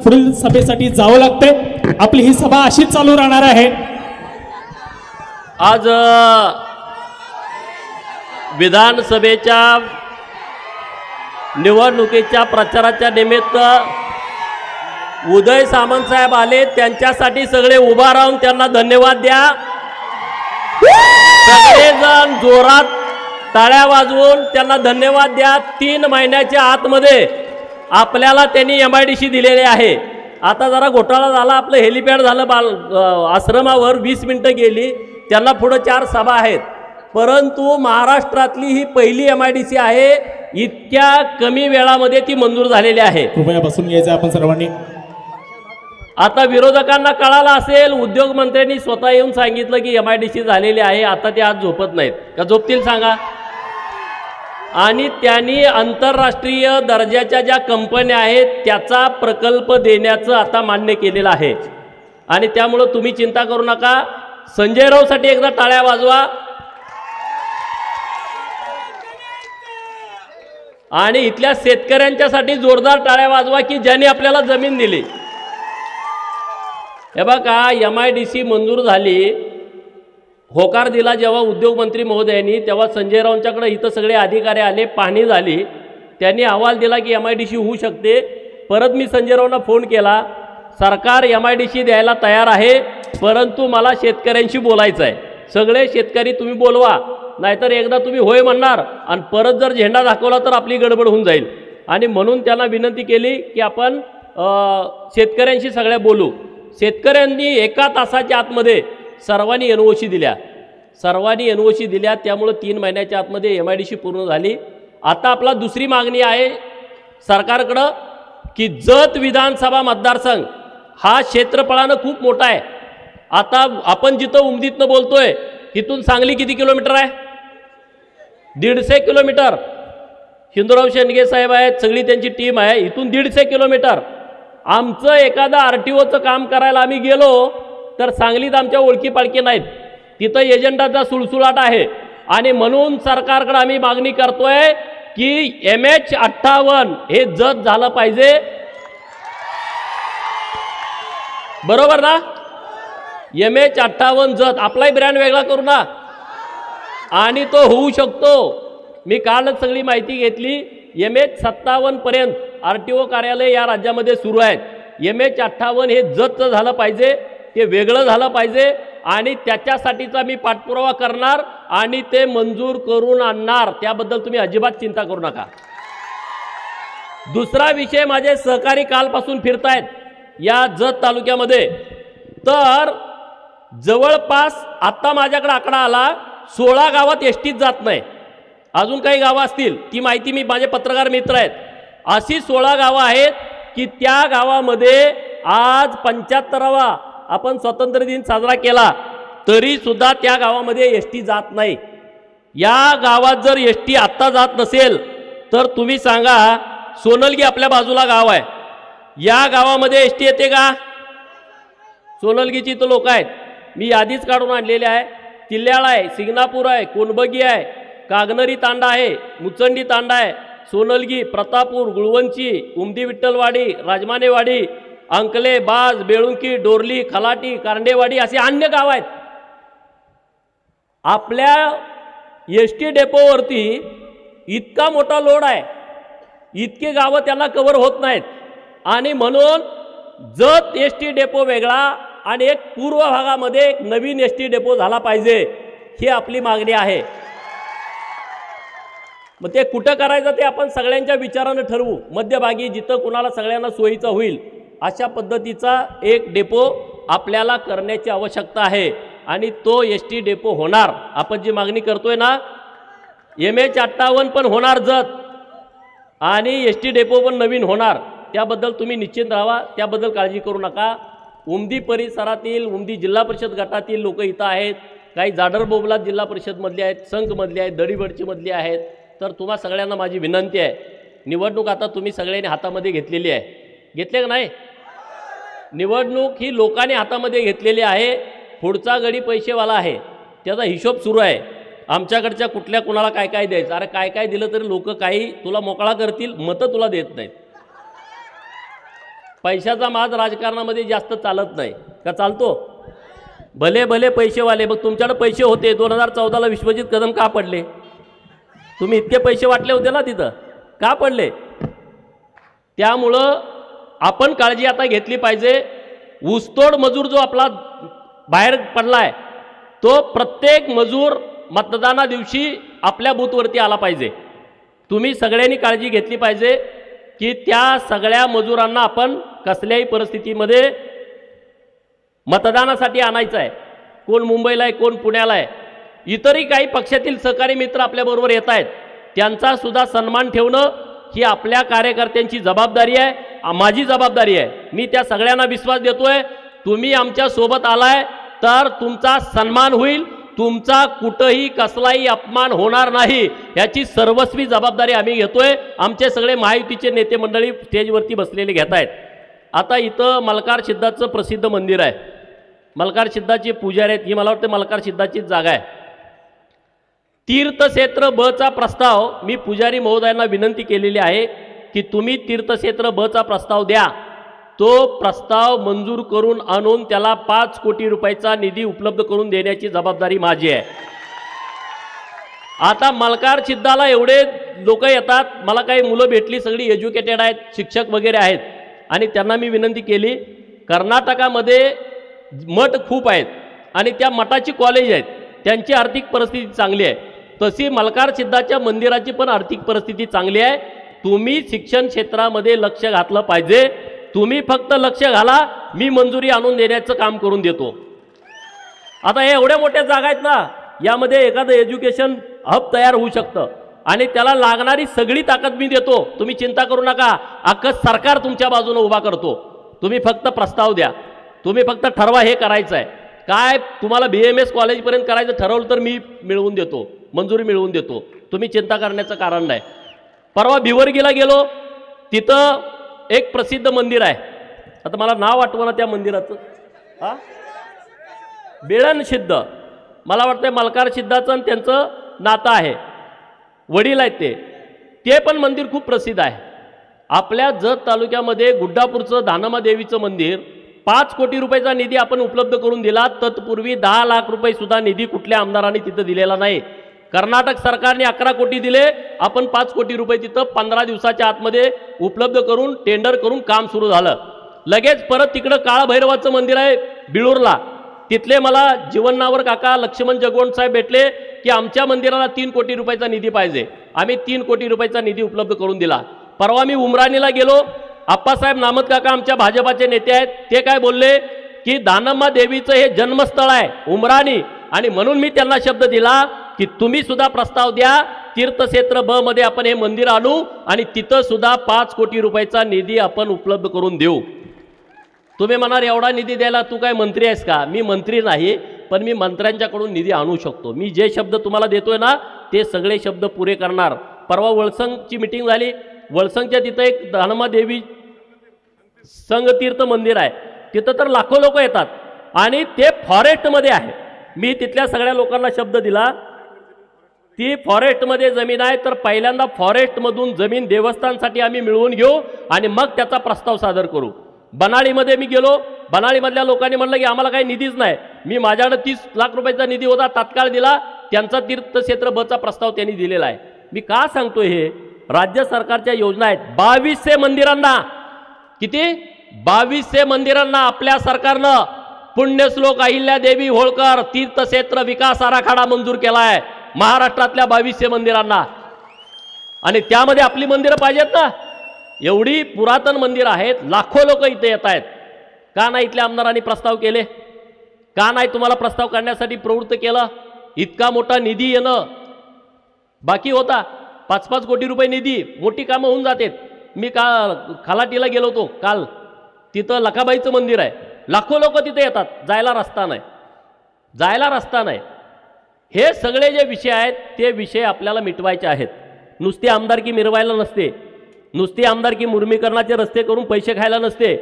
पुढील सभेसाठी जावं लागतंय। आपली ही सभा अशीच चालू राहणार आहे। आज विधानसभेच्या निवडणुकीच्या प्रचाराच्या निमित्त उदय सामंत साहेब आले, त्यांच्यासाठी सगळे उभा राहून त्यांना धन्यवाद द्या। सगळेजण जोरात टाळ्या वाजवून त्यांना धन्यवाद द्या। 3 महिन्याच्या आतमध्ये आपल्याला त्यांनी MIDC दिलेले आहे। आता जरा घोटाळा झाला, आपलं हेलिपॅड झालं आश्रमावर 20 मिनिटं गेली, त्यांना पुढे 4 सभा आहेत, परंतु महाराष्ट्रातली ही पहिली MIDC आहे, इतक्या कमी वेळामध्ये ती मंजूर झालेली आहे। कृपया बसून घ्यायचं आपण सर्वांनी। आता विरोधकांना कळालं असेल, उद्योग मंत्र्यांनी स्वतः येऊन सांगितलं की MIDC झालेली आहे, आता ते आज झोपत नाहीत का झोपतील सांगा। आणि त्यांनी आंतरराष्ट्रीय दर्जाच्या ज्या कंपन्या आहेत त्याचा प्रकल्प देण्याचं आता मान्य केलेलं आहे। आणि त्यामुळं तुम्ही चिंता करू नका। संजय राऊतसाठी एकदा टाळ्या वाजवा आणि इथल्या शेतकऱ्यांच्यासाठी जोरदार टाळ्या वाजवा की ज्यांनी आपल्याला जमीन दिली। हे बघा, MIDC मंजूर झाली, होकार दिला जेव्हा उद्योगमंत्री महोदयांनी, तेव्हा संजय राऊतांच्याकडे इथं सगळे अधिकारी आले, पाहणी झाली, त्यांनी अहवाल दिला की MIDC होऊ शकते। परत मी संजय राऊतांना फोन केला, सरकार MIDC द्यायला तयार आहे, परंतु मला शेतकऱ्यांशी बोलायचं आहे, सगळे शेतकरी तुम्ही बोलवा, नाहीतर एकदा तुम्ही होय म्हणणार आणि परत जर झेंडा दाखवला तर आपली गडबड होऊन जाईल। आणि म्हणून त्यांना विनंती केली की आपण शेतकऱ्यांशी सगळ्या बोलू। शेतकऱ्यांनी 1 तासाच्या आतमध्ये सर्वांनी NOC दिल्या, त्यामुळे 3 महिन्याच्या आतमध्ये MIDC पूर्ण झाली। आता आपला दुसरी मागणी आहे सरकारकडं की जत विधानसभा मतदारसंघ हा क्षेत्रफळानं खूप मोठा आहे। आता आपण जिथं उमदीतनं बोलतोय तिथून सांगली किती किलोमीटर आहे? 150 किलोमीटर। हिंदूराव शेंडगे साहेब आहेत, सगळी त्यांची टीम आहे, इथून 150 किलोमीटर। आमचं एखादा RTOचं काम करायला आम्ही गेलो तर सांगलीत आमच्या ओळखी पाळखी नाहीत, तिथं एजंटाचा सुळसुळाट आहे। आणि म्हणून सरकारकडे आम्ही मागणी करतोय की MH58 हे जत झालं पाहिजे, बरोबर ना? MH58 जत, आपलाही ब्रँड वेगळा करू ना, आणि तो होऊ शकतो। मी कालच सगळी माहिती घेतली, MH57 पर्यंत RTO कार्यालय या राज्यामध्ये सुरू आहेत। MH58 हे जतचं झालं पाहिजे, ते वेगळं झालं पाहिजे, आणि त्याच्यासाठीचा मी पाठपुरावा करणार आणि ते मंजूर करून आणणार, त्याबद्दल तुम्ही अजिबात चिंता करू नका। दुसरा विषय, माझे सहकारी कालपासून फिरतायत या जत तालुक्यामध्ये, तर जवळपास आता माझ्याकडे आकडा आला 16 गावात एसटीच जात नाही। अजून काही गावं असतील, ती माहिती मी, माझे पत्रकार मित्र आहेत, अशी 16 गावं आहेत की त्या गावामध्ये आज 75वा आपण स्वातंत्र्य दिन साजरा केला तरी सुद्धा त्या गावामध्ये एसटी जात नाही। या गावात जर एसटी आत्ता जात नसेल तर तुम्ही सांगा, सोनलगी आपल्या बाजूला गाव आहे, या गावामध्ये एसटी येते का? सोनलगीची तर लोक आहेत, मी यादीच काढून आणलेली आहे। तिल्याळ आहे, सिंगणापूर आहे, कोणबगी आहे, कागनरी तांडा आहे, मुचंडी तांडा आहे, सोनलगी, प्रतापूर, गुळवंची, उमदी विठ्ठलवाडी, राजमानेवाडी, अंकले, बाज, बेळुंकी, डोरली, खलाटी, कारंडेवाडी असे अन्य गाव आहेत। आपल्या एसटी डेपोवरती इतका मोठा लोड आहे, इतके गावं त्यांना कव्हर होत नाहीत, आणि म्हणून जत एसटी डेपो वेगळा आणि एक पूर्व भागामध्ये एक नवीन एसटी डेपो झाला पाहिजे, ही आपली मागणी आहे। मग ते कुठं करायचं ते आपण सगळ्यांच्या विचारानं ठरवू, मध्यभागी जिथं कुणाला सगळ्यांना सोयीचा होईल अशा पद्धतीचा एक डेपो आपल्याला करण्याची आवश्यकता आहे, आणि तो एसटी डेपो होणार। आपण जी मागणी करतोय ना, MH58 पण होणार जत, आणि एसटी डेपो पण नवीन होणार, त्याबद्दल तुम्ही निश्चिंत राहा, त्याबद्दल काळजी करू नका। उमदी परिसरातील, उमदी जिल्हा परिषद गटातील लोक इथं आहेत, काही जाडर बोबलात जिल्हा परिषदमधले आहेत, संघमधले आहेत, दडीबडची मधली आहेत। तर तुम्हा सगळ्यांना माझी विनंती आहे, निवडणूक आता तुम्ही सगळ्यांनी हातामध्ये घेतलेली आहे, घेतले का नाही? निवडणूक ही लोकांनी हातामध्ये घेतलेली आहे, पुढचा गडी पैसेवाला आहे, त्याचा हिशोब सुरू आहे। आमच्याकडच्या कुठल्या कुणाला काय काय द्यायचं, अरे काय काय दिलं तरी लोक काही तुला मोकळा करतील, मतं तुला देत नाहीत। पैशाचा माज राजकारणामध्ये जास्त चालत नाही का? चालतो? भले भले पैसेवाले, मग तुमच्याकडे पैसे होते 2014ला विश्वजित कदम का पडले? तुम्ही इतके पैसे वाटले होते ना तिथं, का पडले? त्यामुळं आपण काळजी आता घेतली पाहिजे. ऊसतोड मजूर जो आपला बाहेर पडलाय तो प्रत्येक मजूर मतदाना दिवशी आपल्या बूथवरती आला पाहिजे. तुम्ही सगळ्यांनी काळजी घेतली पाहिजे की त्या सगळ्या मजुरांना आपण कसल्याही परिस्थितीमध्ये मतदानासाठी आणायचं आहे. कोण मुंबईला आहे, कोण पुण्याला आहे. इतरही काही पक्षातील सहकारी मित्र आपल्याबरोबर येत आहेत, त्यांचा सुद्धा सन्मान ठेवणं ही आपल्या कार्यकर्त्यांची जबाबदारी आहे, माझी जबाबदारी आहे. मी त्या सगळ्यांना विश्वास देतोय, तुम्ही आमच्या सोबत आलाय तर तुमचा सन्मान होईल, तुमचा कुठंही कसलाही अपमान होणार नाही, याची सर्वस्वी जबाबदारी आम्ही घेतोय. आमचे सगळे महायुतीचे नेते मंडळी स्टेजवरती बसलेले घेत आहेत. आता इथं मल्हार सिद्धाचं प्रसिद्ध मंदिर आहे, मल्हार सिद्धाचे पुजारी आहेत, ही मला वाटतं मल्हार सिद्धाचीच जागा आहे. तीर्थक्षेत्र बचा प्रस्ताव मी पुजारी महोदयांना विनंती केलेली आहे की तुम्ही तीर्थक्षेत्र बचा प्रस्ताव द्या. तो प्रस्ताव मंजूर करून आणून त्याला 5 कोटी रुपयाचा निधी उपलब्ध करून देण्याची जबाबदारी माझी आहे. आता मल्हार सिद्धाला एवढे लोक येतात, मला काही मुलं भेटली, सगळी एज्युकेटेड आहेत, शिक्षक वगैरे आहेत, आणि त्यांना मी विनंती केली, कर्नाटकामध्ये मठ खूप आहेत आणि त्या मठाची कॉलेज आहेत, त्यांची आर्थिक परिस्थिती चांगली आहे, तशी मल्हार सिद्धाच्या मंदिराची पण आर्थिक परिस्थिती चांगली आहे. तुम्ही शिक्षण क्षेत्रामध्ये लक्ष घातलं पाहिजे. तुम्ही फक्त लक्ष घाला, मी मंजुरी आणून देण्याचं काम करून देतो. आता हे एवढ्या मोठ्या जागा आहेत ना, यामध्ये एखादं एज्युकेशन हब तयार होऊ शकतं आणि त्याला लागणारी सगळी ताकद मी देतो. तुम्ही चिंता करू नका, अख्खं सरकार तुमच्या बाजूने उभा करतो. तुम्ही फक्त प्रस्ताव द्या, तुम्ही फक्त ठरवा हे करायचं आहे काय. तुम्हाला BMS कॉलेजपर्यंत करायचं ठरवलं तर मी मिळवून देतो, मंजुरी मिळवून देतो. तुम्ही चिंता करण्याचं कारण नाही. परवा भिवर्गीला गेलो, तिथं एक प्रसिद्ध मंदिर आहे, आता मला नाव आठवना त्या मंदिराचं, बेळण सिद्ध, मला वाटतं मल्हार सिद्धाचं आणि त्यांचं नातं आहे, वडील आहेत ते पण मंदिर खूप प्रसिद्ध आहे. आपल्या जत तालुक्यामध्ये गुड्डापूरचं दानम्मा देवीचं मंदिर 5 कोटी रुपयाचा निधी आपण उपलब्ध करून दिला. तत्पूर्वी 10 लाख रुपये सुद्धा निधी कुठल्या आमदारांनी तिथं दिलेला नाही. कर्नाटक सरकारने 11 कोटी दिले, आपण 5 कोटी रुपये तिथं 15 दिवसाच्या आतमध्ये उपलब्ध करून टेंडर करून काम सुरू झालं. लगेच परत तिकडं काळभैरवाचं मंदिर आहे बिळूरला, तिथले मला जीवनावर काका लक्ष्मण जगवंत साहेब भेटले की आमच्या मंदिराला 3 कोटी रुपयाचा निधी पाहिजे. आम्ही 3 कोटी रुपयाचा निधी उपलब्ध करून दिला. परवा मी उमराणीला गेलो, आप्पासाहेब नामत काका आमच्या भाजपाचे नेते आहेत, ते काय बोलले की दानम्मा देवीचं हे जन्मस्थळ आहे उमराणी, आणि म्हणून मी त्यांना शब्द दिला की तुम्ही सुद्धा प्रस्ताव द्या, तीर्थक्षेत्र ब मध्ये आपण हे मंदिर आणू आणि तिथं सुद्धा 5 कोटी रुपयाचा निधी आपण उपलब्ध करून देऊ. तुम्ही म्हणाल एवढा निधी द्यायला तू काय मंत्री आहेस का? मी मंत्री नाही, पण मी मंत्र्यांच्याकडून निधी आणू शकतो. मी जे शब्द तुम्हाला देतोय ना ते सगळे शब्द पुरे करणार. परवा वळसंगची मीटिंग झाली, वळसंगच्या तिथं एक दानम्मा देवी संगतीर्थ मंदिर आहे, तिथं तर लाखो लोक येतात आणि ते फॉरेस्टमध्ये आहे. मी तिथल्या सगळ्या लोकांना शब्द दिला, ती फॉरेस्टमध्ये जमीन आहे, तर पहिल्यांदा फॉरेस्टमधून जमीन देवस्थानसाठी आम्ही मिळवून घेऊ आणि मग त्याचा प्रस्ताव सादर करू. बनाळीमध्ये मी गेलो, बनाळीमधल्या लोकांनी म्हणलं की आम्हाला काही निधीच नाही. मी माझ्याकडे 30 लाख रुपयाचा निधी होता, तात्काळ दिला, त्यांचा तीर्थक्षेत्र बचा प्रस्ताव त्यांनी दिलेला आहे. मी का सांगतोय हे? राज्य सरकारच्या योजना आहेत. 2200 मंदिरांना, किती 2200 मंदिरांना आपल्या सरकारनं पुण्यश्लोक अहिल्यादेवी होळकर तीर्थक्षेत्र विकास आराखडा मंजूर केला आहे महाराष्ट्रातल्या 2200 मंदिरांना. आणि त्यामध्ये आपली मंदिरं पाहिजेत ना, एवढी पुरातन मंदिरं आहेत, लाखो लोक इथे येत आहेत. का नाही इथल्या आमदारांनी प्रस्ताव केले? का नाही तुम्हाला प्रस्ताव करण्यासाठी प्रवृत्त केलं? इतका मोठा निधी येणं बाकी होता, 5-5 कोटी रुपये निधी, मोठी कामं होऊन जातात. मी खलाटीला गेलो होतो काल, तिथं लखाबाईचं मंदिर आहे, लाखो लोक तिथे येतात, जायला रस्ता नाही, जायला रस्ता नाही. हे सगळे जे विषय आहेत ते विषय आपल्याला मिटवायचे आहेत. नुसती आमदारकी मिरवायला नसते, नुसती आमदारकी मुर्मीकरणाचे रस्ते करून पैसे खायला नसते,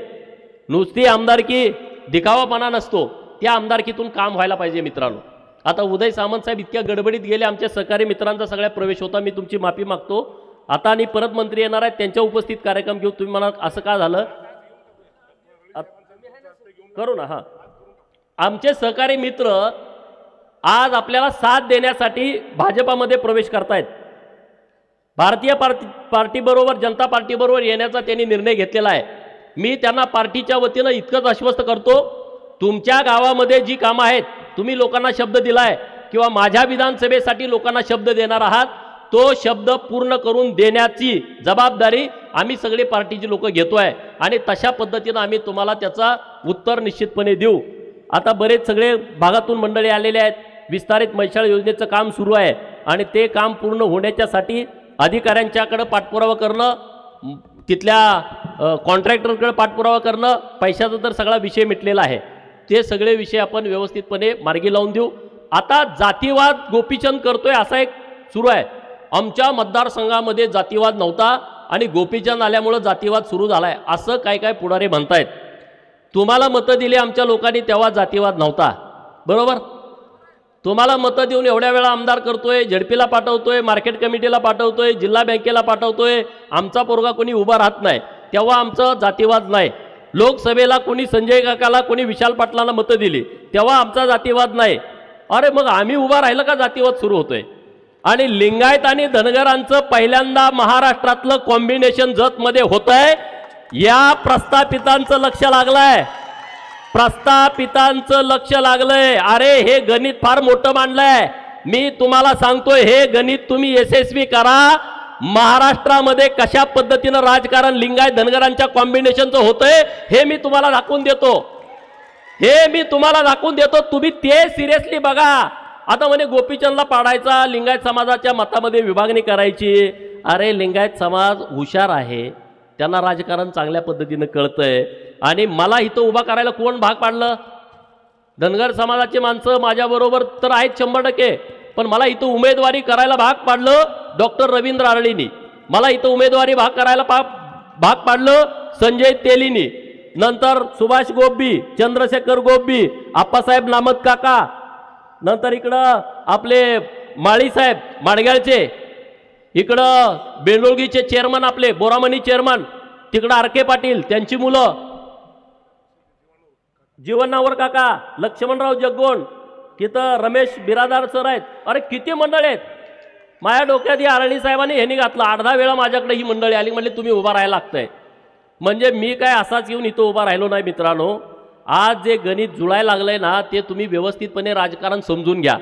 नुसती आमदारकी दिखावापणा नसतो, त्या आमदारकीतून काम व्हायला पाहिजे मित्रांनो. आता उदय सामंत साहेब इतक्या गडबडीत गेले, आमच्या सहकारी मित्रांचा सगळ्या प्रवेश होता, मी तुमची माफी मागतो. आता आणि परत मंत्री येणार आहेत, त्यांच्या उपस्थित कार्यक्रम घेऊ. तुम्ही म्हणा असं का झालं? करू ना. हां, आमचे सहकारी मित्र आज आपल्याला साथ देण्यासाठी भाजपामध्ये प्रवेश करतायत. भारतीय पार्टीबरोबर जनता पार्टीबरोबर येण्याचा त्यांनी निर्णय घेतलेला आहे. मी त्यांना पार्टीच्या वतीनं इतकंच आश्वस्त करतो, तुमच्या गावामध्ये जी कामं आहेत, तुम्ही लोकांना शब्द दिलाय किंवा माझ्या विधानसभेसाठी लोकांना शब्द देणार आहात, तो शब्द पूर्ण करून देण्याची जबाबदारी आम्ही सगळे पार्टीचे लोक घेतोय आणि तशा पद्धतीनं आम्ही तुम्हाला त्याचा उत्तर निश्चितपणे देऊ. आता बरेच सगळे भागातून मंडळी आलेले आहेत. विस्तारित मैशाळ योजनेचं काम सुरू आहे आणि ते काम पूर्ण होण्याच्यासाठी अधिकाऱ्यांच्याकडे पाठपुरावा करणं, तिथल्या कॉन्ट्रॅक्टरकडे पाठपुरावा करणं, पैशाचा तर सगळा विषय मिटलेला आहे. ते सगळे विषय आपण व्यवस्थितपणे मार्गी लावून देऊ. आता जातीवाद गोपीचंद करतोय असा एक सुरू आहे. आमच्या मतदारसंघामध्ये जातीवाद नव्हता आणि गोपीचंद आल्यामुळं जातीवाद सुरू झालाय असं काय काय पुढारी म्हणतायत. तुम्हाला मतं दिली आमच्या लोकांनी तेव्हा जातीवाद नव्हता, बरोबर? तुम्हाला मतं देऊन एवढ्या वेळा आमदार करतोय, झडपीला पाठवतोय, मार्केट कमिटीला पाठवतोय, जिल्हा बँकेला पाठवतोय, आमचा पोरगा कोणी उभा राहत नाही तेव्हा आमचा जातीवाद नाही. लोकसभेला कोणी संजय काकाला, कोणी विशाल पाटलांना मतं दिली तेव्हा आमचा जातीवाद नाही. अरे मग आम्ही उभा राहिलं का जातीवाद सुरू होतोय? आणि लिंगायत आणि धनगरांचं पहिल्यांदा महाराष्ट्रातलं कॉम्बिनेशन जतमध्ये होतंय. या प्रस्थापितांचं लक्ष लागलंय, प्रस्थापितांचं लक्ष लागलंय. अरे हे गणित फार मोठं मांडलंय. मी तुम्हाला सांगतोय हे गणित तुम्ही यशस्वी करा. महाराष्ट्रामध्ये कशा पद्धतीनं राजकारण लिंगायत धनगरांच्या कॉम्बिनेशनचं होतंय हे मी तुम्हाला दाखवून देतो, हे मी तुम्हाला दाखवून देतो. तुम्ही ते सिरियसली बघा. आता म्हणे गोपीचंदला पाडायचा, लिंगायत समाजाच्या मतामध्ये विभागणी करायची. अरे लिंगायत समाज हुशार आहे, त्यांना राजकारण चांगल्या पद्धतीनं कळतंय आणि मला इथं उभा करायला कोण भाग पाडलं? धनगर समाजाची माणसं माझ्याबरोबर तर आहेत 100%, पण मला इथं उमेदवारी करायला भाग पाडलं डॉक्टर रवींद्र आरळींनी. मला इथं उमेदवारी भाग करायला भाग पाडलं संजय तेलींनी, नंतर सुभाष गोब्बी, चंद्रशेखर गोब्बी, आप्पासाहेब नामत काका, नंतर इकडं आपले माळीसाहेब माडग्याळचे, इकडं बेंडोळगीचे चेअरमन आपले बोरामणी चेअरमन, तिकडं आरके पाटील त्यांची मुलं, जीवनावर काका, लक्ष्मणराव जगगोंड, तिथं रमेश बिरादार सर आहेत. अरे किती मंडळ आहेत. माझ्या डोक्यात ही आरळी साहेबांनी ह्यांनी घातलं. 8-10 वेळा माझ्याकडे ही मंडळी आली, म्हणले तुम्ही उभा राहायला लागतंय. म्हणजे मी काय असाच येऊन इथं उभा राहिलो नाही मित्रांनो. आज जे गणित जुळायला लागलंय ना ते तुम्ही व्यवस्थितपणे राजकारण समजून घ्या.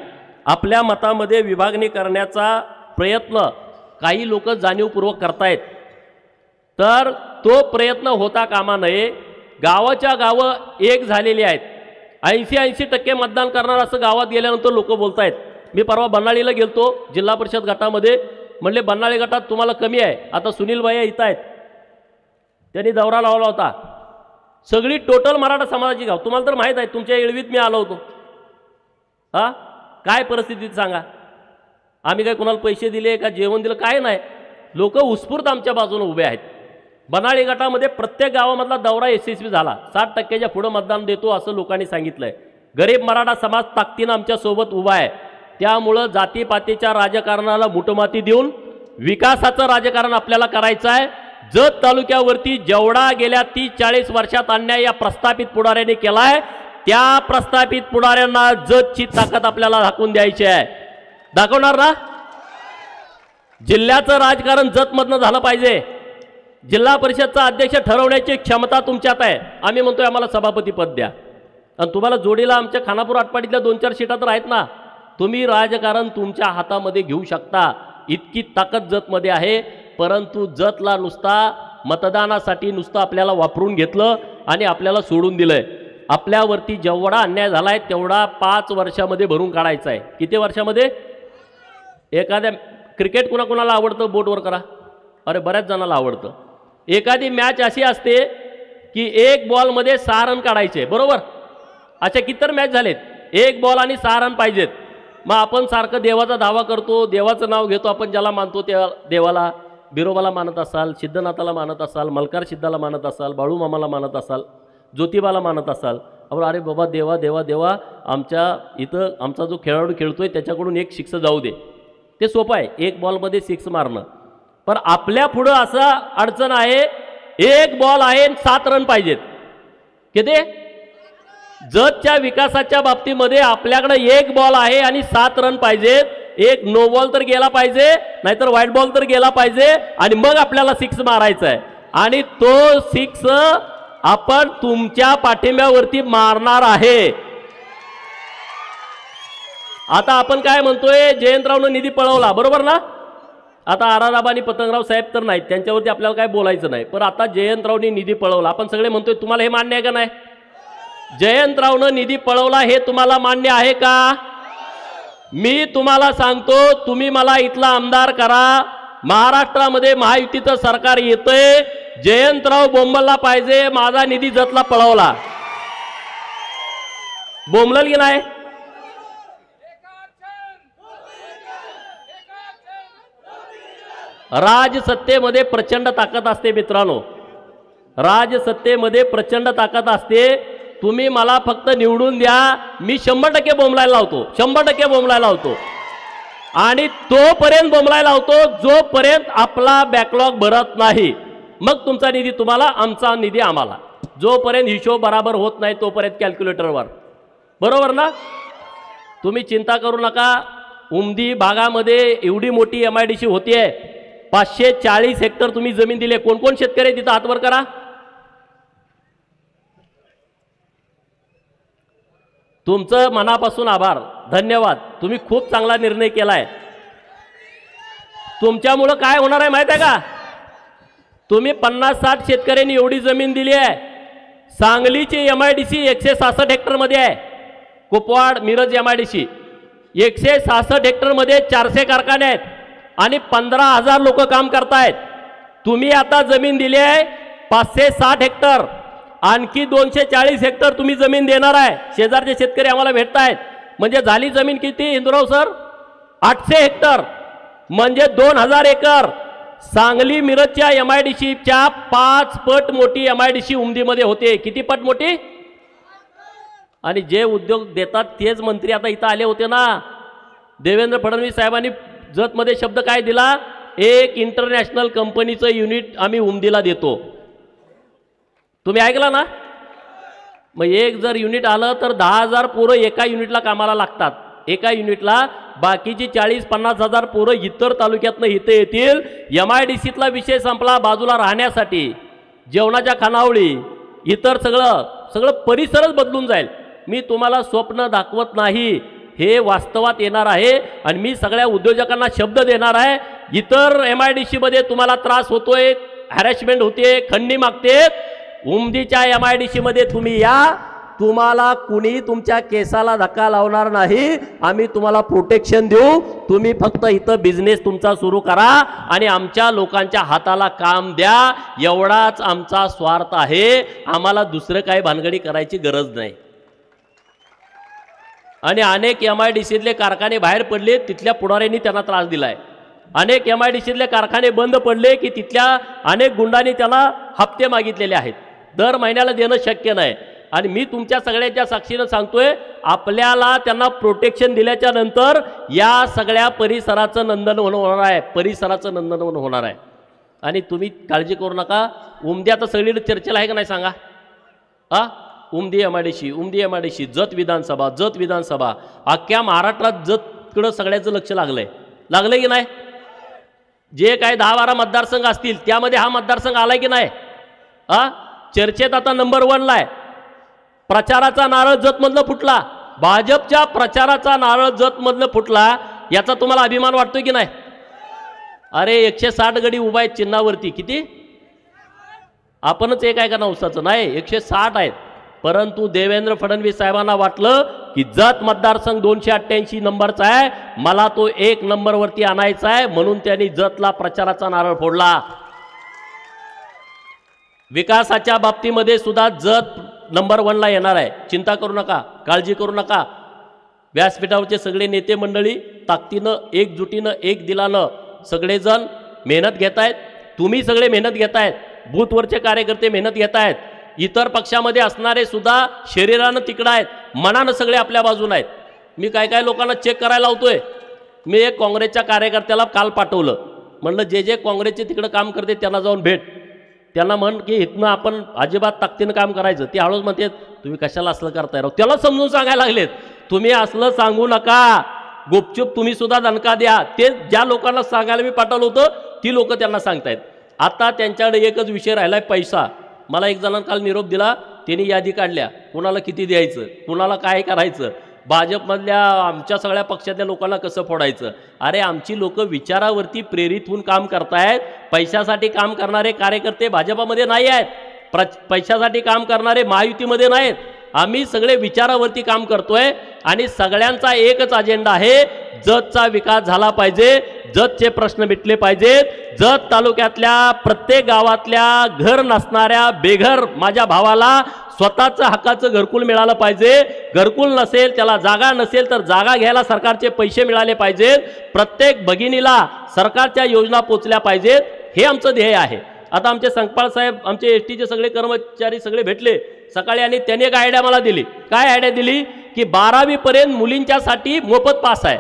आपल्या मतामध्ये विभागणी करण्याचा प्रयत्न काही लोक जाणीवपूर्वक करतायत, तर तो प्रयत्न होता कामा नये. गावाच्या गावं एक झालेली आहेत. 80% मतदान करणार असं गावात गेल्यानंतर लोक बोलतायत. मी परवा बन्नाळीला गेलतो जिल्हा परिषद गटामध्ये, म्हणले बन्नाळी गटात तुम्हाला कमी आहे. आता सुनील भाई इथं आहेत, त्यांनी दौरा लावला होता. सगळी टोटल मराठा समाजाची गाव, तुम्हाला तर माहीत आहे, तुमच्या येळवीत मी आलो होतो. हां काय परिस्थिती सांगा. आम्ही काय कोणाला पैसे दिले का जेवण दिलं काय नाही. लोक उत्स्फूर्त आमच्या बाजूने उभे आहेत. बनाळी गटामध्ये प्रत्येक गावामधला दौरा यशस्वी झाला. 60%च्या पुढं मतदान देतो असं लोकांनी सांगितलंय. गरीब मराठा समाज ताकदीनं आमच्यासोबत उभा आहे. त्यामुळं जातीपातीच्या राजकारणाला मुठमाती देऊन विकासाचं राजकारण आपल्याला करायचं आहे. जत तालुक्यावरती जेवढा गेल्या 30-40 वर्षात अन्याय या प्रस्थापित पुढाऱ्यांनी केलाय, त्या प्रस्थापित पुढाऱ्यांना जतची ताकद आपल्याला दाखवून द्यायची आहे. दाखवणार ना? जिल्ह्याचं राजकारण जतमधनं झालं पाहिजे. जिल्हा परिषदचा अध्यक्ष ठरवण्याची क्षमता तुमच्यात आहे. आम्ही म्हणतोय आम्हाला सभापती पद द्या. आणि तुम्हाला जोडीला आमच्या खानापूर आटपाडीतल्या 2-4 सीटा तर आहेत ना. तुम्ही राजकारण तुमच्या हातामध्ये घेऊ शकता, इतकी ताकद जतमध्ये आहे. परंतु जतला नुसता मतदानासाठी नुसतं आपल्याला वापरून घेतलं आणि आपल्याला सोडून दिलंय. आपल्यावरती जेवढा अन्याय झाला आहे तेवढा 5 वर्षामध्ये भरून काढायचा आहे. किती वर्षामध्ये? एखाद्या क्रिकेट कुणाकुणाला आवडतं बोटवर करा. अरे बऱ्याच जणांना आवडतं. एखादी मॅच अशी असते की 1 बॉलमध्ये 6 रन काढायचे, बरोबर? अशा कितीतर मॅच झालेत, 1 बॉल आणि 6 रन पाहिजेत. मग आपण सारखं देवाचा दावा करतो, देवाचं नाव घेतो. आपण ज्याला मानतो त्या देवाला, बिरोबाला मानत असाल, सिद्धनाथाला मानत असाल, मलकार सिद्धाला मानत असाल, बाळूमामाला मानत असाल, ज्योतिबाला मानत असाल. आपण अरे बाबा देवा देवा देवा, आमच्या इथं आमचा जो खेळाडू खेळतोय त्याच्याकडून 1 सिक्स जाऊ दे. ते सोपं आहे, 1 बॉलमध्ये 6 मारणं. पण आपल्या पुढं असं अडचण आहे, 1 बॉल आहे 7 रन पाहिजेत. किती? जतच्या विकासाच्या बाबतीमध्ये आपल्याकडे एक बॉल आहे आणि 7 रन पाहिजेत. एक नो बॉल तर गेला पाहिजे, नाहीतर व्हाईट बॉल तर गेला पाहिजे, आणि मग आपल्याला 6 मारायचा आहे. आणि तो 6 आपण तुमच्या पाठिंब्यावरती मारणार आहे. आता आपण काय म्हणतोय, जयंतरावनं निधी पळवला, बरोबर ना? आता आराराबा आणि पतंगराव साहेब तर नाहीत, त्यांच्यावरती आपल्याला काय बोलायचं नाही. पण आता जयंतरावनी निधी पळवला, आपण सगळे म्हणतोय, तुम्हाला हे मान्य आहे का नाही? जयंतरावनं निधी पळवला हे तुम्हाला मान्य आहे का? मी तुम्हाला सांगतो, तुम्ही मला इथला आमदार करा. महाराष्ट्रामध्ये महायुतीचं सरकार येतंय, जयंतराव बोंबलला पाहिजे, माझा निधी जतला पळवला. बोंबलल की नाही? राजसत्तेमध्ये प्रचंड ताकद असते मित्रांनो, राजसत्तेमध्ये प्रचंड ताकद असते. तुम्ही मला फक्त निवडून द्या, मी 100% बोंबलायला लावतो, 100% बोंबलायला लावतो. आणि तोपर्यंत बोंबलायला लावतो जोपर्यंत आपला बॅकलॉग भरत नाही. मग तुमचा निधी तुम्हाला, आमचा निधी आम्हाला. जोपर्यंत हिशोब बराबर होत नाही तोपर्यंत कॅल्क्युलेटरवर, बरोबर ना? तुम्ही चिंता करू नका. उमदी भागामध्ये एवढी मोठी MIDC होतीये, 540 हेक्टर तुम्ही जमीन दिली. कोण कोण शेतकरी तिथं हातवर करा. तुमचं मनापासून आभार, धन्यवाद. तुम्ही खूप चांगला निर्णय केलाय. तुमच्यामुळं काय होणार आहे माहिती आहे का? तुम्ही 50-60 शेतकऱ्यांनी एवढी जमीन दिली आहे. सांगलीची MIDC 166 हेक्टरमध्ये आहे. कुपवाड मिरज MIDC 166 हेक्टरमध्ये 400 कारखाने आहेत आणि 15,000 लोक काम करतायत. तुम्ही आता जमीन दिली आहे 560 हेक्टर, आणखी 240 हेक्टर तुम्ही जमीन देणार आहे. शेजारचे शेतकरी आम्हाला भेटतायत. म्हणजे झाली जमीन किती इंदुराव सर? 800 हेक्टर, म्हणजे 2000 एकर. सांगली मिरजच्या MIDCच्या 5 पट मोठी MIDC उमदीमध्ये होते. किती पट मोठी? आणि जे उद्योग देतात तेच मंत्री आता इथं आले होते ना. देवेंद्र फडणवीस साहेबांनी जतमध्ये शब्द काय दिला? एक इंटरनॅशनल कंपनीचं युनिट आम्ही उमदीला देतो. तुम्ही ऐकला ना? मग एक जर युनिट आलं तर 10,000 पोरं एका युनिटला कामाला लागतात. एका युनिटला बाकीची 40-50 हजार पोरं इतर तालुक्यातनं इथे येतील. MIDCतला विषय संपला. बाजूला राहण्यासाठी, जेवणाच्या खानावळी, इतर सगळं परिसरच बदलून जाईल. मी तुम्हाला स्वप्न दाखवत नाही, हे वास्तवात येणार आहे. आणि मी सगळ्या उद्योजकांना शब्द देणार आहे, इतर MIDCमध्ये तुम्हाला त्रास होतोय, हॅरॅसमेंट होते, खंडणी मागते, उमदीच्या MIDCमध्ये तुम्ही या. तुम्हाला कुणी तुमच्या केसाला धक्का लावणार नाही. आम्ही तुम्हाला प्रोटेक्शन देऊ. तुम्ही फक्त इथं बिझनेस तुमचा सुरू करा आणि आमच्या लोकांच्या हाताला काम द्या. एवढाच आमचा स्वार्थ आहे. आम्हाला दुसरं काही भानगडी करायची गरज नाही. आणि अनेक MIDCतले कारखाने बाहेर पडले, तिथल्या पुढाऱ्यांनी त्यांना त्रास दिलाय. अनेक MIDCतले कारखाने बंद पडले की तिथल्या अनेक गुंडांनी त्यांना हप्ते मागितलेले आहेत. दर महिन्याला देणं शक्य नाही. आणि मी तुमच्या सगळ्यांच्या साक्षीनं सांगतोय, आपल्याला त्यांना प्रोटेक्शन दिल्याच्या नंतर या सगळ्या परिसराचं नंदनवन होणार आहे. परिसराचं नंदनवन होणार आहे. आणि तुम्ही काळजी करू नका. उमदी आता सगळीकडे चर्चेला आहे का नाही सांगा? उमदी MIDC, जत विधानसभा, अख्ख्या महाराष्ट्रात जतकडं सगळ्याचं लक्ष लागलंय की नाही? जे काय 10-12 मतदारसंघ असतील त्यामध्ये हा मतदारसंघ आलाय की नाही? चर्चेत आता नंबर 1ला आहे. प्रचाराचा नारळ जतमधलं फुटला. भाजपच्या प्रचाराचा नारळ जतमधलं फुटला, याचा तुम्हाला अभिमान वाटतोय की नाही? अरे 160 गडी उभा आहेत चिन्हावरती. किती? आपणच एक आहे का नवसाचं? नाही, 160 आहेत. परंतु देवेंद्र फडणवीस साहेबांना वाटलं की जत मतदारसंघ 288 नंबरचा आहे, मला तो 1 नंबरवरती आणायचा आहे, म्हणून त्यांनी जतला प्रचाराचा नारळ फोडला. विकासाच्या बाबतीमध्ये सुद्धा जत नंबर 1ला येणार आहे. चिंता करू नका, काळजी करू नका. व्यासपीठावरचे सगळे नेते मंडळी ताकदीनं, एकजुटीनं, एक दिलानं सगळेजण मेहनत घेत आहेत. तुम्ही सगळे मेहनत घेत आहेत. बूथवरचे कार्यकर्ते मेहनत घेत आहेत. इतर पक्षामध्ये असणारे सुद्धा शरीरानं तिकडं आहेत, मनानं सगळे आपल्या बाजून आहेत. मी काय लोकांना चेक करायला लावतोय. मी एक काँग्रेसच्या कार्यकर्त्याला काल पाठवलं, म्हणलं जे काँग्रेसचे तिकडं काम करते त्यांना जाऊन भेट. त्यांना म्हण की इथनं आपण अजिबात ताकदीनं काम करायचं. ते हळूच म्हणते तुम्ही कशाला असलं करताय राव. त्याला समजून सांगायला लागलेत तुम्ही असलं सांगू नका, गुपचूप तुम्ही सुद्धा दणका द्या. ते ज्या लोकांना सांगायला मी पाठवलं होतं ती लोक त्यांना सांगतायत. आता त्यांच्याकडे एकच विषय राहिलाय, पैसा. मला एक जणांना काल निरोप दिला, त्यांनी यादी काढल्या कुणाला किती द्यायचं, कुणाला काय करायचं, भाजपमधल्या आमच्या सगळ्या पक्षातल्या लोकांना कसं फोडायचं. अरे आमची लोक विचारावरती प्रेरित होऊन काम करतायत. पैशासाठी काम करणारे कार्यकर्ते भाजपामध्ये नाही आहेत, पैशासाठी काम करणारे महायुतीमध्ये नाहीत. आम्ही सगळे विचारावरती काम करतोय आणि सगळ्यांचा एकच अजेंडा आहे, जतचा विकास झाला पाहिजे, जतचे प्रश्न मिटले पाहिजेत. जत तालुक्यातल्या प्रत्येक गावातल्या घर नसणाऱ्या बेघर माझ्या भावाला स्वतःचं हक्काचं घरकुल मिळालं पाहिजे. घरकुल नसेल, त्याला जागा नसेल तर जागा घ्यायला सरकारचे पैसे मिळाले पाहिजेत. प्रत्येक भगिनीला सरकारच्या योजना पोचल्या पाहिजेत. हे आमचं ध्येय आहे. आता आमचे संकपाळ साहेब, आमचे एसटीचे सगळे कर्मचारी सगळे भेटले सकाळी आणि त्यांनी एक आयडिया मला दिली. काय आयडिया दिली की 12वी पर्यंत मुलींच्यासाठी मोफत पास आहे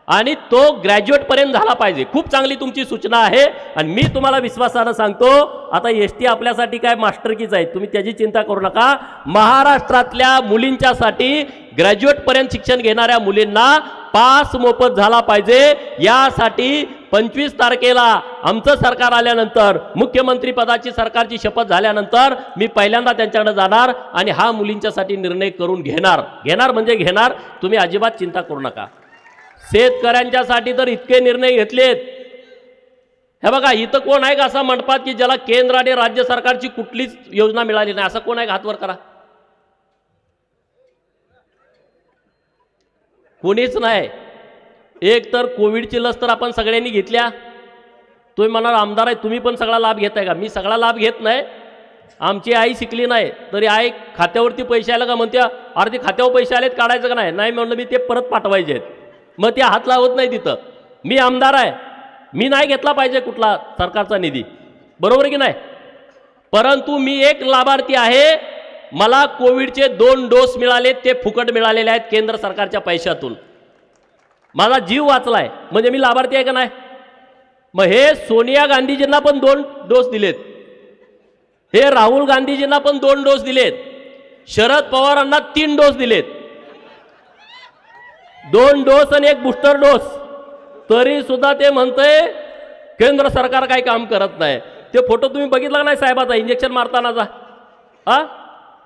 आणि तो ग्रॅज्युएटपर्यंत झाला पाहिजे. खूप चांगली तुमची सूचना आहे आणि मी तुम्हाला विश्वासानं सांगतो, आता एसटी आपल्यासाठी काय मास्टरकीच आहे, तुम्ही त्याची चिंता करू नका. महाराष्ट्रातल्या मुलींच्यासाठी ग्रॅज्युएटपर्यंत शिक्षण घेणाऱ्या मुलींना पास मोफत झाला पाहिजे. यासाठी 25 तारखेला आमचं सरकार आल्यानंतर, मुख्यमंत्री पदाची सरकारची शपथ झाल्यानंतर मी पहिल्यांदा त्यांच्याकडे जाणार आणि हा मुलींच्यासाठी निर्णय करून घेणार म्हणजे घेणार. तुम्ही अजिबात चिंता करू नका. शेतकऱ्यांच्यासाठी तर इतके निर्णय घेतलेत. हे बघा, इथं कोण आहे का असा मंडपात की ज्याला केंद्र आणि राज्य सरकारची कुठलीच योजना मिळाली नाही, असं कोण आहे का? हातवर करा. कोणीच नाही. एक तर कोविडची लस तर आपण सगळ्यांनी घेतल्या. तुम्ही म्हणाल आमदार आहे तुम्ही पण सगळा लाभ घेताय का? मी सगळा लाभ घेत नाही. आमची आई शिकली नाही तरी आई खात्यावरती पैसे आले का म्हणते अरे खात्यावर पैसे आलेत काढायचं का नाही? नाही म्हणलं मी ते परत पाठवायचे आहेत. मग ते हात लावत नाही तिथं. मी आमदार आहे, मी नाही घेतला पाहिजे कुठला सरकारचा निधी, बरोबर की नाही? परंतु मी एक लाभार्थी आहे, मला कोविडचे 2 डोस मिळाले, ते फुकट मिळालेले आहेत केंद्र सरकारच्या पैशातून. माझा जीव वाचलाय म्हणजे मी लाभार्थी आहे का नाही? मग हे सोनिया गांधीजींना पण 2 डोस दिलेत, हे राहुल गांधीजींना पण 2 डोस दिलेत, शरद पवारांना 3 डोस दिलेत, 2 डोस आणि 1 बूस्टर डोस. तरी सुद्धा ते म्हणतंय केंद्र सरकार काही काम करत नाही. ते फोटो तुम्ही बघितला नाही साहेबाचा इंजेक्शन मारतानाचा? हा,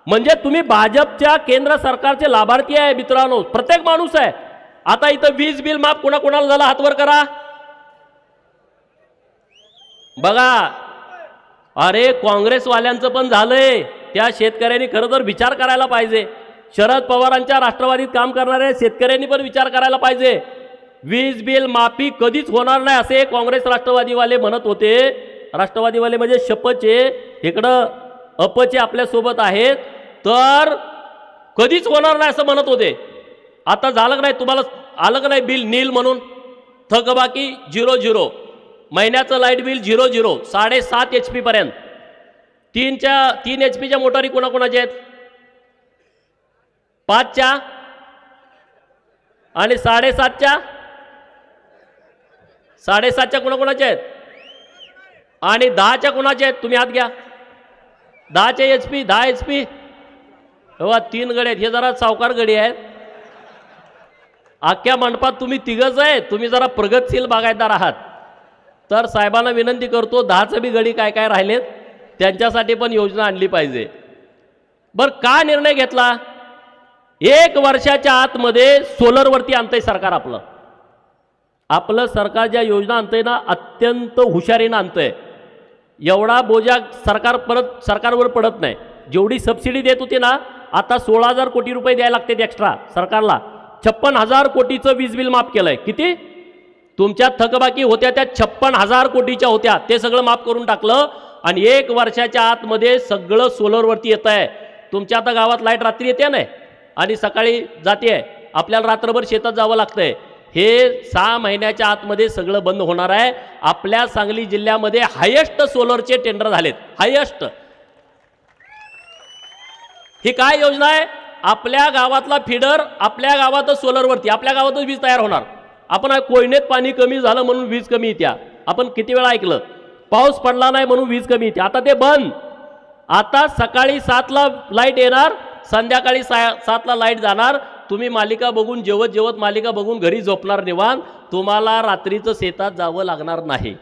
म्हणजे तुम्ही भाजपच्या केंद्र सरकारचे लाभार्थी आहे मित्रांनो, प्रत्येक माणूस आहे. आता इथं वीज बिल माफ कोणाकोणाला झाला हातवर करा बघा. अरे काँग्रेसवाल्यांचं पण झालंय, त्या शेतकऱ्यांनी खरं तर विचार करायला पाहिजे. शरद पवारांच्या राष्ट्रवादीत काम करणाऱ्या शेतकऱ्यांनी पण विचार करायला पाहिजे. वीज बिल माफी कधीच होणार नाही असे काँग्रेस राष्ट्रवादीवाले म्हणत होते. राष्ट्रवादीवाले म्हणजे शपचे, इकडं अपचे आपल्यासोबत आहेत, तर कधीच होणार नाही असं म्हणत होते. आता झालं नाही, तुम्हाला आलं का नाही बिल नील म्हणून? थकबाकी 0 महिन्याचं लाईट बिल 0 7.5 HP पर्यंत. 3 HP मोटारी कोणाकोणाच्या आहेत? 5च्या आणि 7.5च्या कोणाकोणाच्या आहेत? आणि 10च्या कोणाच्या आहेत? तुम्ही हात घ्या. 10चे HP 10 HP तेव्हा 3 गडी आहेत. हे जरा सावकार गडी आहेत. अख्ख्या मंडपात तुम्ही 3घच आहे. तुम्ही जरा प्रगतशील बागायतदार आहात. तर साहेबांना विनंती करतो 10चं बी गडी काय काय राहिलेत त्यांच्यासाठी पण योजना आणली पाहिजे. बरं, का निर्णय घेतला? 1 वर्षाच्या आतमध्ये सोलरवरती आणतंय सरकार. आपलं सरकार ज्या योजना आणतंय ना, अत्यंत हुशारीनं आणतंय. एवढा बोजा सरकारवर पडत नाही. जेवढी सबसिडी देत होती ना, आता 16,000 कोटी रुपये द्यायला लागतात एक्स्ट्रा सरकारला. 56,000 कोटीचं वीज बिल माफ केलंय. किती? तुमच्या थकबाकी होत्या त्या 56,000 कोटीच्या होत्या, ते सगळं माफ करून टाकलं आणि 1 वर्षाच्या आतमध्ये सगळं सोलरवरती येत आहे. तुमच्या आता गावात लाईट रात्री येते नाही आणि सकाळी जाते, आपल्याला रात्रभर शेतात जावं लागतंय. हे 6 महिन्याच्या आतमध्ये सगळं बंद होणार आहे. आपल्या सांगली जिल्ह्यामध्ये हायेस्ट सोलरचे टेंडर झालेत, हायेस्ट. ही काय योजना आहे? आपल्या गावातला फीडर आपल्या गावातच सोलरवरती, आपल्या गावातच वीज तयार होणार. आपण कोयनेत पाणी कमी झालं म्हणून वीज कमी येत्या, आपण किती वेळा ऐकलं. पाऊस पडला नाही म्हणून वीज कमी येते. आता ते बंद. आता सकाळी 7ला लाईट येणार, संध्याकाळी 7ला लाईट जाणार. तुम्ही मालिका बघून जेवत जेवत मालिका बघून घरी झोपणार निवांत. तुम्हाला रात्रीचं शेतात जावं लागणार नाही.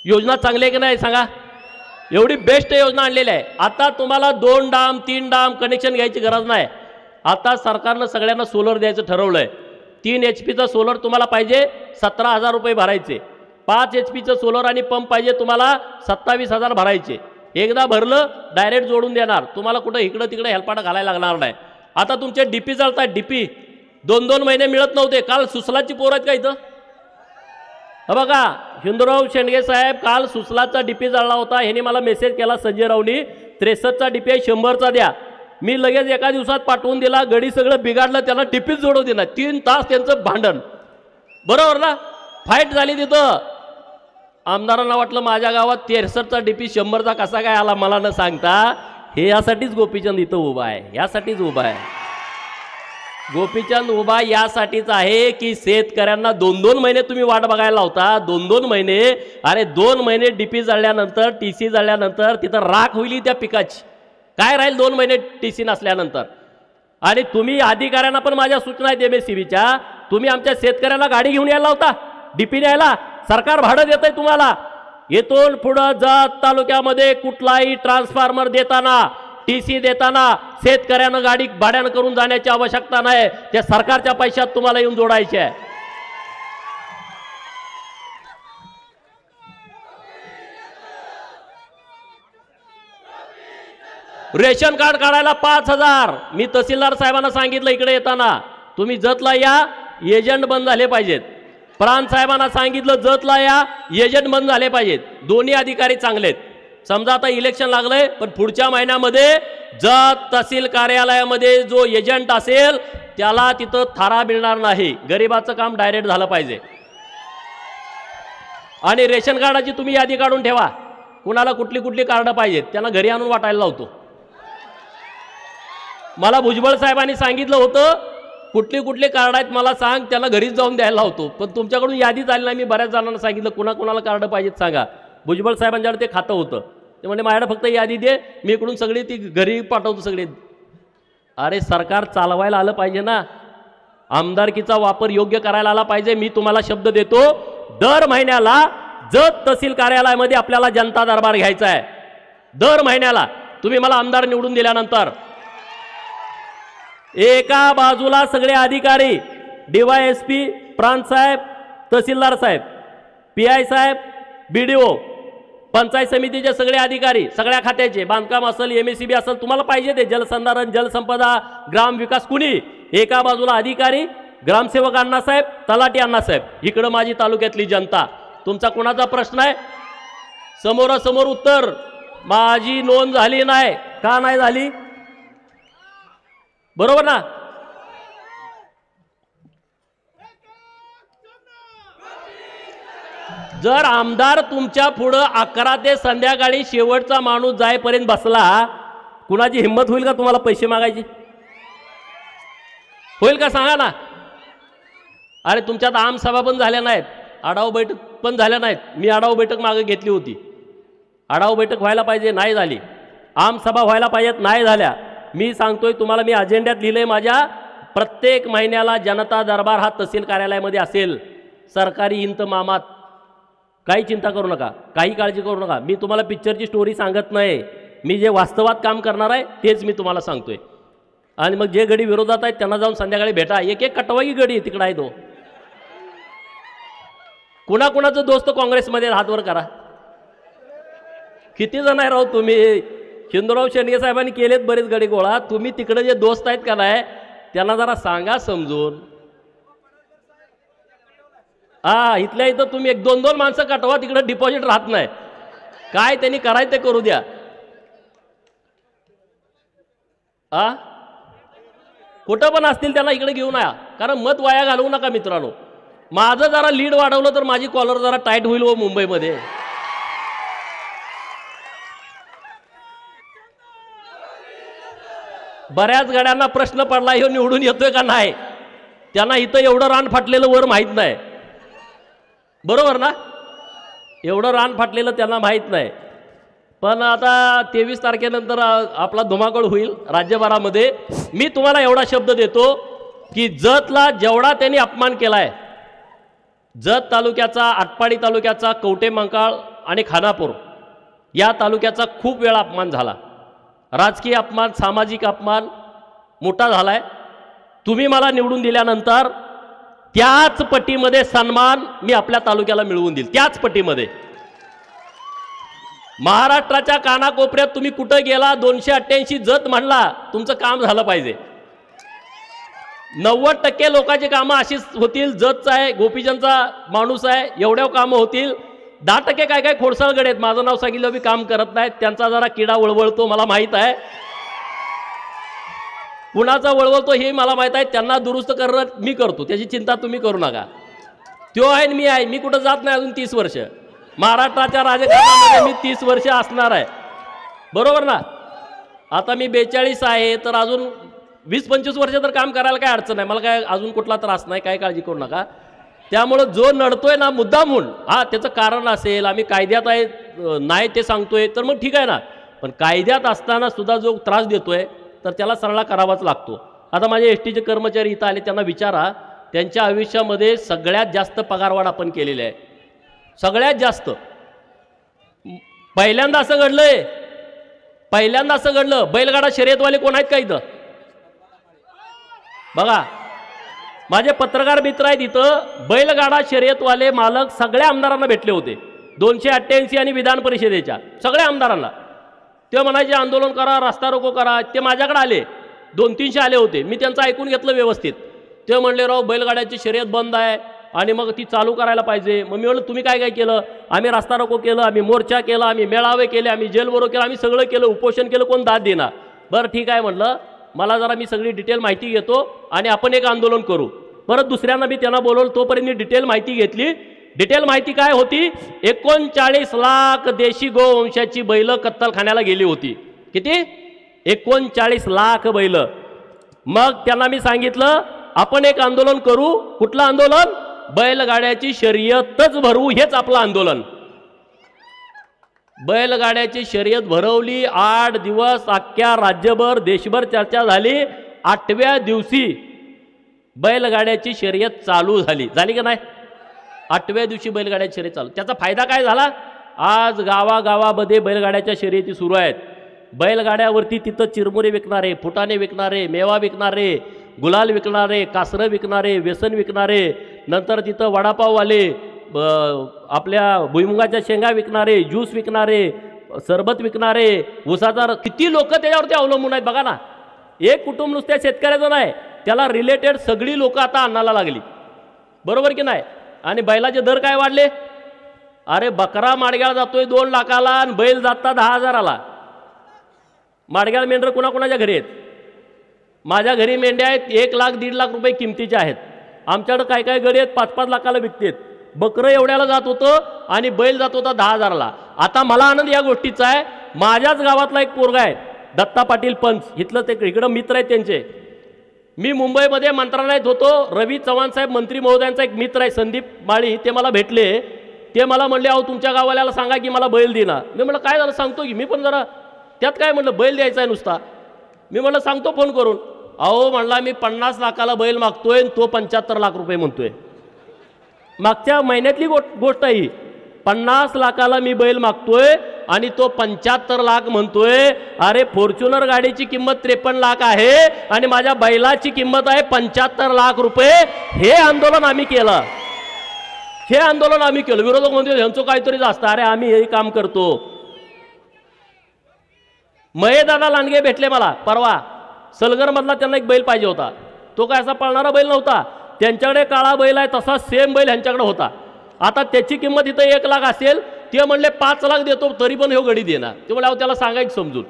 योजना चांगली आहे की नाही सांगा. एवढी बेस्ट योजना आणलेली आहे. आता तुम्हाला 2 डाम 3 डाम कनेक्शन घ्यायची गरज नाही. आता सरकारनं सगळ्यांना सोलर द्यायचं ठरवलंय. 3 HP सोलर तुम्हाला पाहिजे 17,000 रुपये भरायचे. 5 HP सोलर आणि पंप पाहिजे तुम्हाला 27,000 भरायचे. एकदा भरलं डायरेक्ट जोडून देणार. तुम्हाला कुठं इकडं तिकडे हेलपाटा घालायला लागणार नाही. आता तुमचे डीपी चालतात. डीपी 2-2 महिने मिळत नव्हते. काल सुसलाची पोर आहेत का इथं? बघा हिंदूराव शेंडगे साहेब काल सुसलाचा डीपी जाळला होता. ह्याने मला मेसेज केला संजय रावनी 63चा डीपी आहे 100चा द्या. मी लगेच एका दिवसात पाठवून दिला. गडी सगळं बिघाडलं, त्याला डीपीच जोडू देणार. 3 तास त्यांचं भांडण. बरोबर ना, फाईट झाली तिथं. आमदारांना वाटलं माझ्या गावात 63चा डीपी 100चा कसा काय आला मला न सांगता. हे यासाठीच गोपीचंद इथं उभा आहे. यासाठीच उभा आहे गोपीचंद. उभा यासाठीच आहे की शेतकऱ्यांना 2-2 महिने तुम्ही वाट बघायला लावता. 2-2 महिने. अरे 2 महिने डीपी जाळल्यानंतर TC जाळल्यानंतर तिथं राख होईल त्या पिकाची. काय राहील 2 महिने TC नसल्यानंतर. आणि तुम्ही अधिकाऱ्यांना पण माझ्या सूचना आहेत MSCBच्या. तुम्ही आमच्या शेतकऱ्याला गाडी घेऊन यायला होता डीपी न्यायला. सरकार भाडं देत आहे तुम्हाला. येथून पुढं जत तालुक्यामध्ये कुठलाही ट्रान्सफॉर्मर देताना TC देताना शेतकऱ्यानं गाडी भाड्यानं करून जाण्याची आवश्यकता नाही. त्या सरकारच्या पैशात तुम्हाला येऊन जोडायचे आहे. रेशन कार्ड काढायला 5,000. मी तहसीलदार साहेबांना सांगितलं इकडे येताना तुम्ही जतला या, एजंट बंद झाले पाहिजेत. प्रांत साहेबांना सांगितलं जतला या, एजंट बंद झाले पाहिजेत. दोन्ही अधिकारी चांगलेत. समजा आता इलेक्शन लागलंय पण पुढच्या महिन्यामध्ये जत तहसील कार्यालयामध्ये जो एजंट असेल त्याला तिथं थारा मिळणार नाही. गरिबाचं काम डायरेक्ट झालं पाहिजे. आणि रेशन कार्डाची तुम्ही यादी काढून ठेवा. कुणाला कुठली कुठली कार्ड पाहिजेत त्यांना घरी आणून वाटायला लावतो. मला भुजबळ साहेबांनी सांगितलं होतं कुठली कुठली कार्ड आहेत मला सांग, त्याला घरीच जाऊन द्यायला होतो. पण तुमच्याकडून यादी झाली नाही. मी बऱ्याच जणांना सांगितलं कुणाला कार्ड पाहिजेत सांगा. भुजबळ साहेबांच्याकडे ते खातं होतं. ते म्हणजे माझ्याकडे फक्त यादी दे, मी इकडून सगळी ती घरी पाठवतो सगळे. अरे सरकार चालवायला आलं पाहिजे ना. आमदारकीचा वापर योग्य करायला आला पाहिजे. मी तुम्हाला शब्द देतो दर महिन्याला जत तहसील कार्यालयामध्ये आपल्याला जनता दरबार घ्यायचा आहे. दर महिन्याला तुम्ही मला आमदार निवडून दिल्यानंतर एका बाजूला सगळे अधिकारी DYSP, प्रांत साहेब, तहसीलदार साहेब, PI साहेब, BDO, पंचायत समितीचे सगळे अधिकारी सगळ्या खात्याचे, बांधकाम असेल MSCB असेल तुम्हाला पाहिजे ते जलसंधारण जलसंपदा ग्रामविकास कुणी. एका बाजूला अधिकारी, ग्रामसेवक अण्णासाहेब, तलाठी अण्णासाहेब, इकडं माझी तालुक्यातली जनता. तुमचा कोणाचा प्रश्न आहे समोरासमोर उत्तर. माझी नोंद झाली नाही का नाही झाली? बरोबर ना. जर आमदार तुमच्या पुढं 11 ते संध्याकाळी शेवटचा माणूस जाईपर्यंत बसला, कुणाची हिंमत होईल का तुम्हाला पैसे मागायची? होईल का सांगा ना. अरे तुमच्यात आमसभा पण झाल्या नाहीत, आढावा बैठक पण झाल्या नाहीत. मी आढावा बैठक मागे घेतली होती. आढावा बैठक व्हायला पाहिजे, नाही झाली. आमसभा व्हायला पाहिजेत, नाही झाल्या. मी सांगतोय तुम्हाला, मी अजेंड्यात लिहिलंय माझ्या, प्रत्येक महिन्याला जनता दरबार हा तहसील कार्यालयामध्ये असेल. सरकारी इंतमामात. काही चिंता करू नका, काही काळजी करू नका. मी तुम्हाला पिक्चरची स्टोरी सांगत नाही. मी जे वास्तवात काम करणार आहे तेच मी तुम्हाला सांगतोय. आणि मग जे गडी विरोधात आहेत त्यांना जाऊन संध्याकाळी भेटा. एक एक कटवाई गडी तिकडे आहे तो. कुणाकुणाचं दोस्त काँग्रेसमध्ये हातवर करा. किती जण आहे राव तुम्ही? हिंदूराव शेंडगे साहेबांनी केलेत बरेच गडी गोळा. तुम्ही तिकडे जे दोस्त आहेत का नाही त्यांना जरा सांगा समजून. इथल्या इथं तुम्ही 1-2 माणसं कटवा, तिकडे डिपॉझिट राहत नाही. काय त्यांनी करायचं ते करू द्या. कुठं पण असतील त्यांना इकडे घेऊन या, कारण मत वाया घालवू नका मित्रांनो. माझं जरा लीड वाढवलं तर माझी कॉलर जरा टाईट होईल व मुंबईमध्ये. बऱ्याच गड्यांना प्रश्न पडला ह्यो निवडून येतोय का नाही. त्यांना इथं एवढं रान फाटलेलं वर माहीत नाही. बरोबर ना. एवढं रान फाटलेलं त्यांना माहीत नाही. पण आता 23 तारखेनंतर आपला धुमाकूळ होईल राज्यभरामध्ये. मी तुम्हाला एवढा शब्द देतो की जतला जेवढा त्यांनी अपमान केला आहे, जत तालुक्याचा, आटपाडी तालुक्याचा, कवठे मंकाळ आणि खानापूर या तालुक्याचा खूप वेळा अपमान झाला. राजकीय अपमान, सामाजिक अपमान मोठा झाला आहे. तुम्ही मला निवडून दिल्यानंतर त्याच पटीमध्ये सन्मान मी आपल्या तालुक्याला मिळवून देईल. त्याच पटीमध्ये महाराष्ट्राच्या कानाकोपऱ्यात तुम्ही कुठं गेला, 288 जत म्हणला, तुमचं काम झालं पाहिजे. 90% लोकांची कामं अशीच होतील. जतचा आहे, गोपीचंदचा माणूस आहे, एवढ्या कामं होतील. 10% काय काय खोडसाळगड आहेत, माझं नाव सांगितलं बी काम करत नाहीत. त्यांचा जरा किडा वळवळतो मला माहीत आहे. कुणाचा वळवळतो हे मला माहीत आहे. त्यांना दुरुस्त करणं मी करतो, त्याची चिंता तुम्ही करू नका. तो आहे मी आहे, मी कुठं जात नाही अजून 30 वर्ष. महाराष्ट्राच्या राजकारणामध्ये मी 30 वर्ष असणार आहे, बरोबर ना. आता मी 42 आहे, तर अजून 20-25 वर्ष तर काम करायला काय अडचण आहे. मला काय अजून कुठला त्रास नाही, काय काळजी करू नका. त्यामुळं जो नडतोय ना मुद्दामून, हा त्याचं कारण असेल, आम्ही कायद्यात आहे नाही ते सांगतोय, तर मग ठीक आहे ना. पण कायद्यात असताना सुद्धा जो त्रास देतोय तर त्याला सरळा करावाच लागतो. आता माझे एसटीचे कर्मचारी इथं आले, त्यांना विचारा, त्यांच्या आयुष्यामध्ये सगळ्यात जास्त पगारवाढ आपण केलेली आहे, सगळ्यात जास्त. पहिल्यांदा असं घडलंय, पहिल्यांदा असं घडलं. बैलगाडा शर्यतवाले कोण आहेत का इथं? बघा, माझे पत्रकार मित्र आहेत इथं. बैलगाडा शर्यतवाले मालक सगळ्या आमदारांना भेटले होते, 288 आणि विधान परिषदेच्या सगळ्या आमदारांना. ते म्हणायचे आंदोलन करा, रस्ता रोको करा. ते माझ्याकडे आले, 200-300 आले होते. मी त्यांचं ऐकून घेतलं व्यवस्थित. ते म्हणले राव बैलगाड्याची शर्यत बंद आहे आणि मग ती चालू करायला पाहिजे. मग मी म्हणलं तुम्ही काय काय केलं? आम्ही रस्ता रोको केलं, आम्ही मोर्चा केला, आम्ही मेळावे केले, आम्ही जेलबरो केलं, आम्ही सगळं केलं, उपोषण केलं. कोण दाद देणार? बरं ठीक आहे म्हटलं, मला जरा मी सगळी डिटेल माहिती घेतो आणि आपण एक आंदोलन करू. परत दुसऱ्यांना मी त्यांना बोलवलं, तोपर्यंत मी डिटेल माहिती घेतली. डिटेल माहिती काय होती? 39 लाख देशी गोवंशाची बैल कत्तलखान्याला गेली होती. किती? 39 लाख बैल. मग त्यांना मी सांगितलं आपण एक आंदोलन करू. कुठलं आंदोलन? बैलगाड्याची शर्यतच भरवू, हेच आपलं आंदोलन. बैलगाड्याची शर्यत भरवली. 8 दिवस अख्ख्या राज्यभर देशभर चर्चा झाली. 8व्या दिवशी बैलगाड्याची शर्यत चालू झाली. झाली का नाही? 8व्या दिवशी बैलगाड्याची शर्यत चालू. त्याचा फायदा काय झाला? आज गावागावामध्ये बैलगाड्याच्या शर्यती सुरू आहेत. बैलगाड्यावरती तिथं चिरमुरे विकणारे, फुटाणे विकणारे, मेवा विकणारे, गुलाल विकणारे, कासरं विकणारे, व्यसन विकणारे, नंतर तिथं वडापाववाले, आपल्या भुईमुगाच्या शेंगा विकणारे, ज्यूस विकणारे, सरबत विकणारे, ऊसाचा, किती लोक त्याच्यावरती अवलंबून आहेत बघा ना. एक कुटुंब नुसत्या शेतकऱ्याचं नाही, त्याला रिलेटेड सगळी लोक आता आणायला लागली, बरोबर की नाही. आणि बैलाचे दर काय वाढले? अरे बकरा माडग्याला जातोय 2 लाखाला आणि बैल जाता 10,000ला. माडग्याला मेंढर कुणाकुणाच्या घरी आहेत? माझ्या घरी मेंढ्या आहेत 1 लाख 1.5 लाख रुपये किमतीच्या आहेत. आमच्याकडे काय काय गडी आहेत 5-5 लाखाला विकतेत. बकरं एवढ्याला जात होतं आणि बैल जात होता 10,000ला. आता मला आनंद या गोष्टीचा आहे, माझ्याच गावातला एक पोरगा आहे दत्ता पाटील पंच, इथलं ते इकडं मित्र आहेत त्यांचे. मी मुंबईमध्ये मंत्रालयात होतो. रवी चव्हाण साहेब मंत्री महोदयांचा एक मित्र आहे संदीप माळी, ते मला भेटले. ते मला म्हणले अहो तुमच्या गावाल्याला सांगा की मला बैल देणार. मी म्हटलं काय झालं सांगतो की मी पण जरा. त्यात काय म्हटलं बैल द्यायचा आहे नुसता. मी म्हटलं सांगतो फोन करून. अहो म्हणला मी 50 लाखाला बैल मागतोय आणि तो 75 लाख रुपये म्हणतोय. मागच्या महिन्यातली गोष्ट आहे. 50 लाखाला मी बैल मागतोय आणि तो 75 लाख म्हणतोय. अरे फॉर्च्युनर गाडीची किंमत 53 लाख आहे आणि माझ्या बैलाची किंमत आहे 75 लाख रुपये. हे आंदोलन आम्ही केलं, हे आंदोलन आम्ही केलं. विरोधक म्हणतो ह्यांचं काहीतरी जास्त. अरे आम्ही हे काम करतो. महेदादा लांडगे भेटले मला परवा. सलगरमधला त्यांना एक बैल पाहिजे होता. तो काय असा पळणारा बैल नव्हता. त्यांच्याकडे काळा बैल आहे तसा सेम बैल ह्यांच्याकडे होता. आता त्याची किंमत इथं 1 लाख असेल, ते म्हणले 5 लाख देतो तरी पण हे गडी देणार. ते म्हणले अहो त्याला सांगायचं समजून.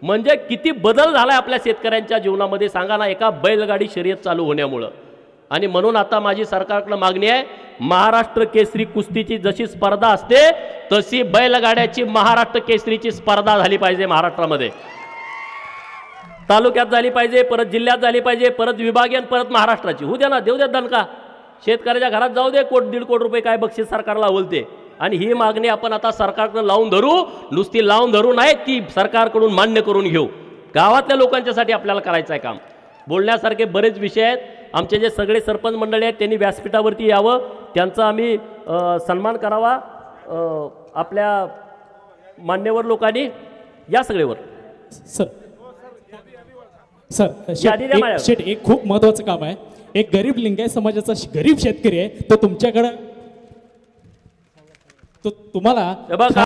म्हणजे किती बदल झालाय आपल्या शेतकऱ्यांच्या जीवनामध्ये सांगा ना, एका बैलगाडी शर्यत चालू होण्यामुळं. आणि म्हणून आता माझी सरकारकडे मागणी आहे, महाराष्ट्र केसरी कुस्तीची जशी स्पर्धा असते तशी बैलगाड्याची महाराष्ट्र केसरीची स्पर्धा झाली पाहिजे महाराष्ट्रामध्ये. तालुक्यात झाली पाहिजे, परत जिल्ह्यात झाली पाहिजे, परत विभागीय, परत महाराष्ट्राची. होऊ द्या ना, देऊ द्या दणका. शेतकऱ्याच्या घरात जाऊ दे, 1-1.5 कोटी रुपये काय बक्षीस सरकारला बोलते. आणि ही मागणी आपण आता सरकारकडे लावून धरू, नुसती लावून धरू नाही, ती सरकारकडून मान्य करून घेऊ. गावातल्या लोकांच्यासाठी आपल्याला करायचं आहे काम. बोलण्यासारखे बरेच विषय आहेत. आमचे जे सगळे सरपंच मंडळी आहेत त्यांनी व्यासपीठावरती यावं, त्यांचा आम्ही सन्मान करावा. आपल्या मान्यवर लोकांनी या सगळेवर. सर शेठ एक खूप महत्वाचं काम आहे. एक गरीब लिंगायत समाजाचा गरीब शेतकरी आहे तो तुमच्याकडे, तो तुम्हाला